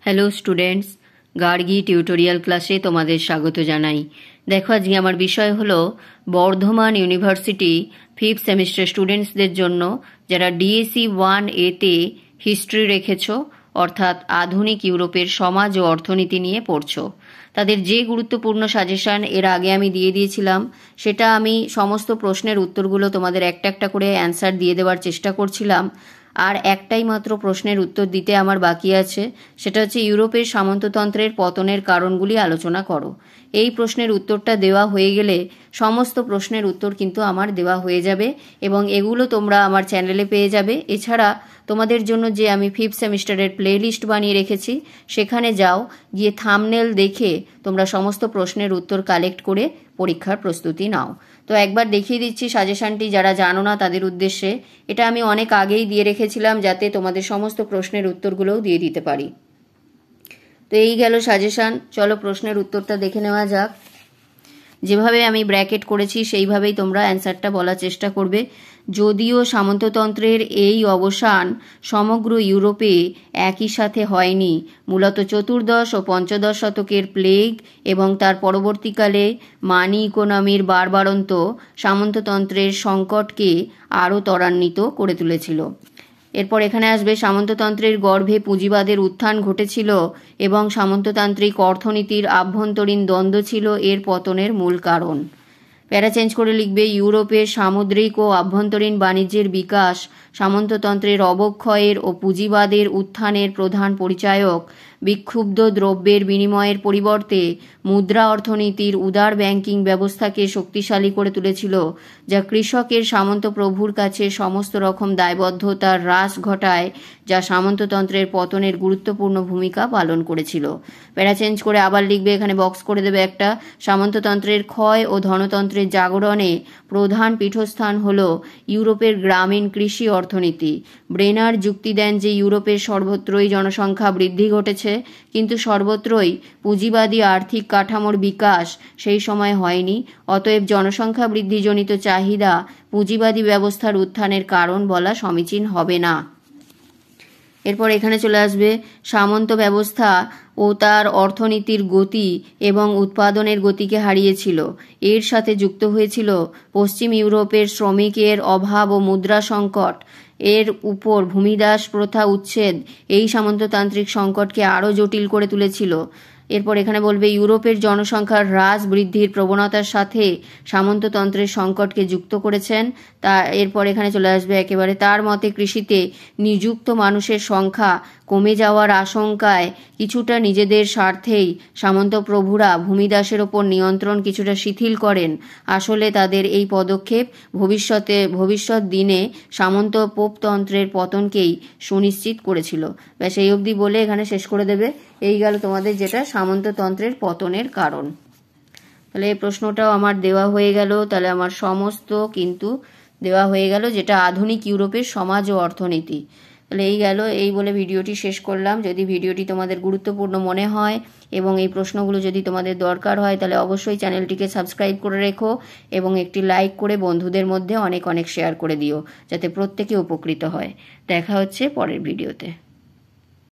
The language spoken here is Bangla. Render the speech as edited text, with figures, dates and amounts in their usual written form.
হ্যালো স্টুডেন্টস, গার্গী টিউটোরিয়াল ক্লাসে তোমাদের স্বাগত জানাই। দেখো, আজকে আমার বিষয় হলো বর্ধমান ইউনিভার্সিটি 5th সেমিস্টার স্টুডেন্টসদের জন্য যারা ডিএসসি 1A-তে হিস্ট্রি রেখেছো, অর্থাৎ আধুনিক ইউরোপের সমাজ ও অর্থনীতি নিয়ে পড়ছো। তাদের যে গুরুত্বপূর্ণ সাজেশন এর আগে আমি দিয়ে দিয়েছিলাম, সেটা আমি সমস্ত প্রশ্নের উত্তরগুলো তোমাদের একটা একটা করে অ্যান্সার দিয়ে দেওয়ার চেষ্টা করছিলাম। আর একটাই মাত্র প্রশ্নের উত্তর দিতে আমার বাকি আছে, সেটা হচ্ছে ইউরোপের সামন্ততন্ত্রের পতনের কারণগুলি আলোচনা করো। এই প্রশ্নের উত্তরটা দেওয়া হয়ে গেলে সমস্ত প্রশ্নের উত্তর কিন্তু আমার দেওয়া হয়ে যাবে এবং এগুলো তোমরা আমার চ্যানেলে পেয়ে যাবে। এছাড়া তোমাদের জন্য যে আমি 5th সেমিস্টারের প্লেলিস্ট বানিয়ে রেখেছি, সেখানে যাও, গিয়ে থাম্বনেল দেখে তোমরা সমস্ত প্রশ্নের উত্তর কালেক্ট করে পরীক্ষার প্রস্তুতি নাও। তো একবার দেখিয়ে দিচ্ছি সাজেশনটি, যারা জানো না তাদের উদ্দেশ্যে। এটা আমি অনেক আগেই দিয়ে রেখেছিলাম যাতে তোমাদের সমস্ত প্রশ্নের উত্তরগুলোও দিয়ে দিতে পারি। তো এই গেল সাজেশন। চলো প্রশ্নের উত্তরটা দেখে নেওয়া যাক। যেভাবে আমি ব্র্যাকেট করেছি সেইভাবেই তোমরা অ্যান্সারটা বলার চেষ্টা করবে। যদিও সামন্ততন্ত্রের এই অবসান সমগ্র ইউরোপে একই সাথে হয়নি, মূলত চতুর্দশ ও পঞ্চদশ শতকের প্লেগ এবং তার পরবর্তীকালে মানি ইকোনমির বাড়বাড়ন্ত সামন্ততন্ত্রের সংকটকে আরও ত্বরান্বিত করে তুলেছিল। এরপর এখানে আসবে সামন্ততন্ত্রের গর্ভে পুঁজিবাদের উত্থান ঘটেছিল এবং সামন্ততান্ত্রিক অর্থনীতির আভ্যন্তরীণ দ্বন্দ্ব ছিল এর পতনের মূল কারণ। প্যারা চেঞ্জ করে লিখবে, ইউরোপের সামুদ্রিক ও আভ্যন্তরীণ বাণিজ্যের বিকাশ সামন্ততন্ত্রের অবক্ষয়ের ও পুঁজিবাদের উত্থানের প্রধান পরিচায়ক। বিক্ষুব্ধ দ্রব্যের বিনিময়ের পরিবর্তে মুদ্রা অর্থনীতির উদার ব্যাংকিং ব্যবস্থাকে শক্তিশালী করে তুলেছিল, যা কৃষকের সামন্ত প্রভুর কাছে সমস্ত রকম দায়বদ্ধতার হ্রাস ঘটায়, যা সামন্ততন্ত্রের পতনের গুরুত্বপূর্ণ ভূমিকা পালন করেছিল। প্যারা চেঞ্জ করে আবার লিখবে, এখানে বক্স করে দেবে একটা, সামন্ততন্ত্রের ক্ষয় ও ধনতন্ত্রের জাগরণে প্রধান পীঠস্থান হল ইউরোপের গ্রামীণ কৃষি অর্থনীতি। ব্রেনার যুক্তি দেন যে ইউরোপের সর্বত্রই জনসংখ্যা বৃদ্ধি ঘটেছে, কিন্তু সর্বত্রই পুঁজিবাদী আর্থিক কাঠামোর বিকাশ সেই সময় হয়নি। অতএব জনসংখ্যা বৃদ্ধিজনিত চাহিদা পুঁজিবাদী ব্যবস্থার উত্থানের কারণ বলা সমীচীন হবে না। এরপর এখানে চলে আসবে, সামন্ত ব্যবস্থা ও তার অর্থনীতির গতি এবং উৎপাদনের গতিকে হারিয়েছিল। এর সাথে যুক্ত হয়েছিল পশ্চিম ইউরোপের শ্রমিকের অভাব ও মুদ্রা সংকট। এর উপর ভূমিদাস প্রথা উচ্ছেদ এই সামন্ততান্ত্রিক সংকটকে আরও জটিল করে তুলেছিল। এরপর এখানে বলবে, ইউরোপের জনসংখ্যার হ্রাস বৃদ্ধির প্রবণতার সাথে সামন্ততন্ত্রের সংকটকে যুক্ত করেছেন। এরপর এখানে চলে আসবে একেবারে, তার মতে কৃষিতে নিযুক্ত মানুষের সংখ্যা কমে যাওয়ার আশঙ্কায় কিছুটা নিজেদের স্বার্থেই সামন্ত প্রভুরা ভূমিদাসের ওপর নিয়ন্ত্রণ কিছুটা শিথিল করেন। আসলে তাদের এই পদক্ষেপ ভবিষ্যৎ দিনে সামন্ত পোপতন্ত্রের পতনকেই সুনিশ্চিত করেছিল। ব্যাস এই অবধি বলে এখানে শেষ করে দেবে। এই গেল তোমাদের যেটা সামন্ততন্ত্রের পতনের কারণ। তাহলে এই প্রশ্নটাও আমার দেওয়া হয়ে গেল। তাহলে আমার সমস্ত কিন্তু দেওয়া হয়ে গেল, যেটা আধুনিক ইউরোপের সমাজ ও অর্থনীতি। তাহলে এই গেল, এই বলে ভিডিওটি শেষ করলাম। যদি ভিডিওটি তোমাদের গুরুত্বপূর্ণ মনে হয় এবং এই প্রশ্নগুলো যদি তোমাদের দরকার হয়, তাহলে অবশ্যই চ্যানেলটিকে সাবস্ক্রাইব করে রেখো এবং একটি লাইক করে বন্ধুদের মধ্যে অনেক অনেক শেয়ার করে দিও, যাতে প্রত্যেকে উপকৃত হয়। দেখা হচ্ছে পরের ভিডিওতে।